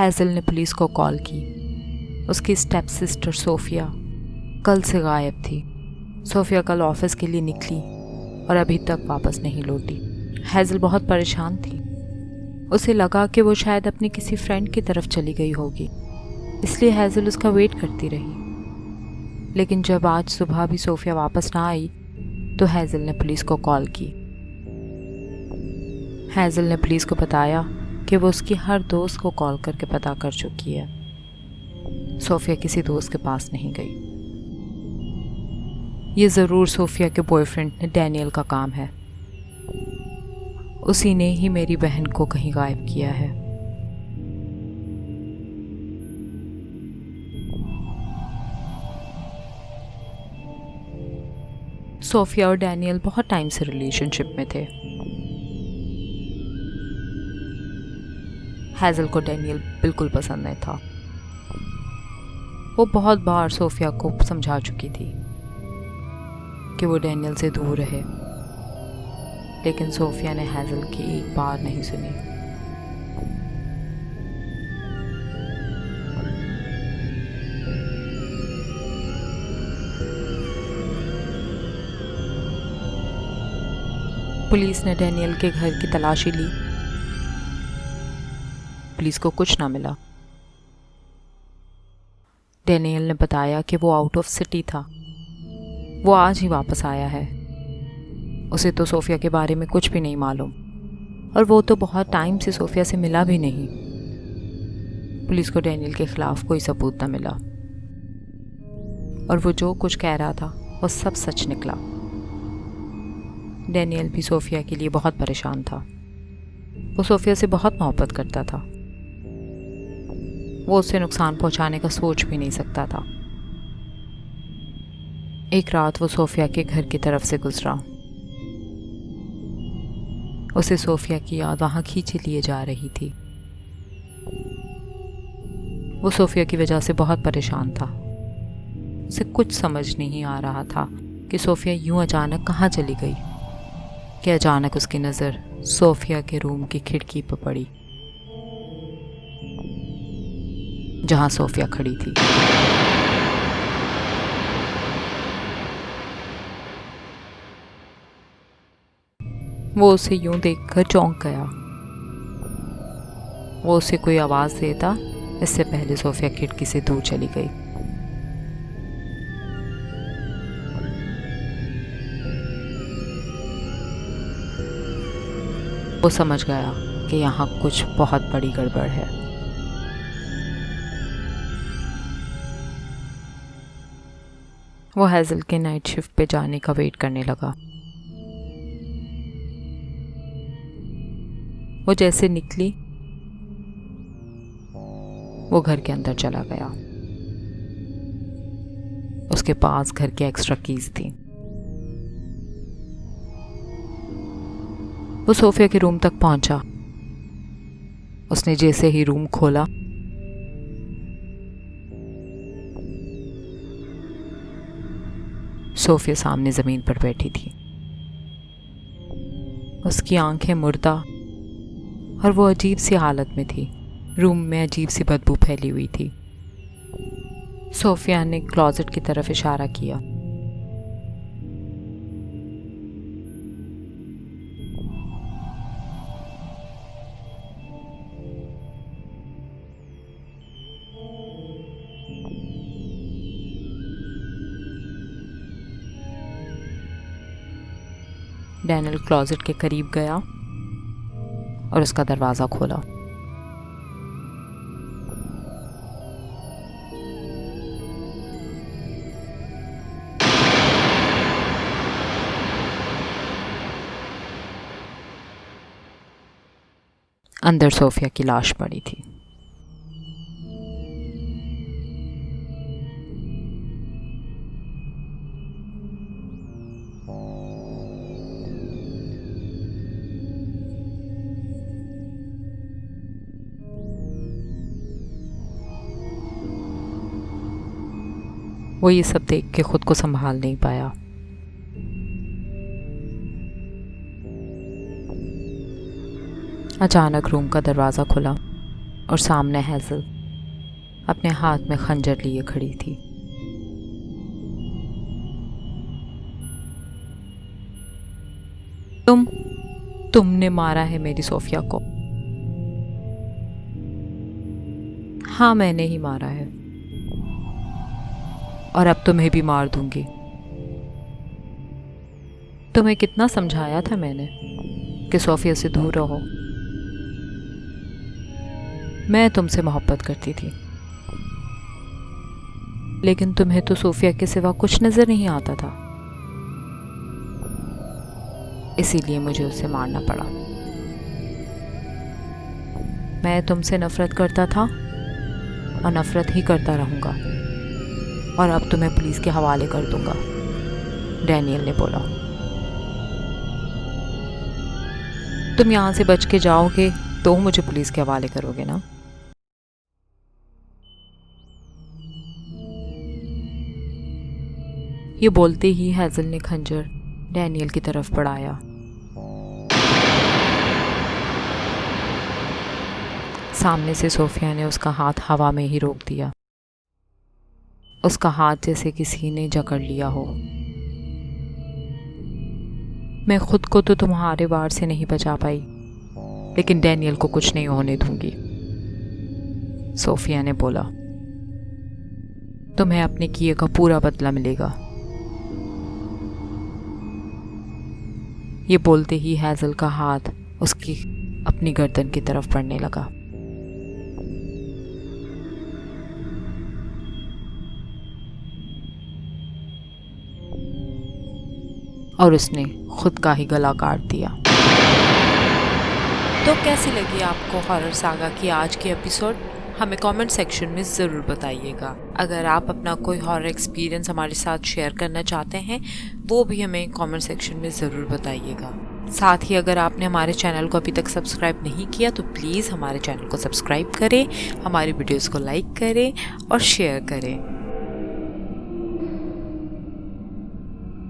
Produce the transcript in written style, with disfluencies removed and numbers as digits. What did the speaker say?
Hassle ने police को call की। उसकी स्टेप सिस्टर सोफिया कल से गायब थी। सोफिया कल ऑफिस के लिए निकली और अभी तक वापस नहीं लौटी। हैज़ल बहुत परेशान थी। उसे लगा कि वो शायद अपनी किसी फ्रेंड की तरफ चली गई होगी, इसलिए हैज़ल उसका वेट करती रही। लेकिन जब आज सुबह भी सोफिया वापस ना आई तो हैज़ल ने पुलिस को कॉल की। हैज़ल ने पुलिस को बताया कि वो उसकी हर दोस्त को कॉल करके पता कर चुकी है। सोफिया किसी दोस्त के पास नहीं गई। ये ज़रूर सोफिया के बॉयफ्रेंड ने डैनियल का काम है। उसी ने ही मेरी बहन को कहीं गायब किया है। सोफिया और डैनियल बहुत टाइम से रिलेशनशिप में थे। हैज़ल को डैनियल बिल्कुल पसंद नहीं था। वो बहुत बार सोफिया को समझा चुकी थी कि वो डैनियल से दूर रहे, लेकिन सोफिया ने हैज़ल की एक बार नहीं सुनी। पुलिस ने डैनियल के घर की तलाशी ली। पुलिस को कुछ ना मिला। डैनियल ने बताया कि वो आउट ऑफ सिटी था। वो आज ही वापस आया है। उसे तो सोफिया के बारे में कुछ भी नहीं मालूम और वो तो बहुत टाइम से सोफिया से मिला भी नहीं। पुलिस को डैनियल के खिलाफ कोई सबूत न मिला और वो जो कुछ कह रहा था वो सब सच निकला। डैनियल भी सोफिया के लिए बहुत परेशान था। वो सोफिया से बहुत मोहब्बत करता था। वो उसे नुकसान पहुंचाने का सोच भी नहीं सकता था। एक रात वो सोफिया के घर की तरफ से गुजरा। उसे सोफिया की याद वहां खींचे लिए जा रही थी। वो सोफिया की वजह से बहुत परेशान था। उसे कुछ समझ नहीं आ रहा था कि सोफिया यूं अचानक कहाँ चली गई कि अचानक उसकी नज़र सोफिया के रूम की खिड़की पर पड़ी जहां सोफिया खड़ी थी। वो उसे यूं देखकर चौंक गया। वो उसे कोई आवाज़ देता इससे पहले सोफिया खिड़की से दूर चली गई। वो समझ गया कि यहाँ कुछ बहुत बड़ी गड़बड़ है। वो हैज़ल के नाइट शिफ्ट पे जाने का वेट करने लगा। वो जैसे निकली वो घर के अंदर चला गया। उसके पास घर के एक्स्ट्रा कीज थी। वो सोफिया के रूम तक पहुंचा। उसने जैसे ही रूम खोला सोफिया सामने ज़मीन पर बैठी थी। उसकी आंखें मुर्दा और वो अजीब सी हालत में थी। रूम में अजीब सी बदबू फैली हुई थी। सोफिया ने क्लोजेट की तरफ इशारा किया। डैनियल क्लोजेट के करीब गया और उसका दरवाज़ा खोला। अंदर सोफिया की लाश पड़ी थी। वो ये सब देख के खुद को संभाल नहीं पाया। अचानक रूम का दरवाज़ा खुला और सामने हैज़ल अपने हाथ में खंजर लिए खड़ी थी। तुमने मारा है मेरी सोफिया को। हाँ, मैंने ही मारा है और अब तुम्हें भी मार दूंगी। तुम्हें कितना समझाया था मैंने कि सोफिया से दूर रहो। मैं तुमसे मोहब्बत करती थी, लेकिन तुम्हें तो सोफिया के सिवा कुछ नजर नहीं आता था, इसीलिए मुझे उसे मारना पड़ा। मैं तुमसे नफरत करता था और नफरत ही करता रहूंगा, और अब तुम्हें पुलिस के हवाले कर दूंगा, डैनियल ने बोला। तुम यहाँ से बच के जाओगे तो मुझे पुलिस के हवाले करोगे ना? ये बोलते ही हैज़ल ने खंजर डैनियल की तरफ बढ़ाया। सामने से सोफिया ने उसका हाथ हवा में ही रोक दिया। उसका हाथ जैसे किसी ने जकड़ लिया हो। मैं खुद को तो तुम्हारे वार से नहीं बचा पाई, लेकिन डैनियल को कुछ नहीं होने दूंगी, सोफिया ने बोला। तुम्हें अपने किए का पूरा बदला मिलेगा। ये बोलते ही हैज़ल का हाथ उसकी अपनी गर्दन की तरफ बढ़ने लगा। और उसने खुद का ही गला काट दिया। तो कैसी लगी आपको हॉरर सागा की आज की एपिसोड? हमें कमेंट सेक्शन में ज़रूर बताइएगा। अगर आप अपना कोई हॉरर एक्सपीरियंस हमारे साथ शेयर करना चाहते हैं, वो भी हमें कमेंट सेक्शन में ज़रूर बताइएगा। साथ ही अगर आपने हमारे चैनल को अभी तक सब्सक्राइब नहीं किया तो प्लीज़ हमारे चैनल को सब्सक्राइब करें, हमारी वीडियोस को लाइक करें और शेयर करें।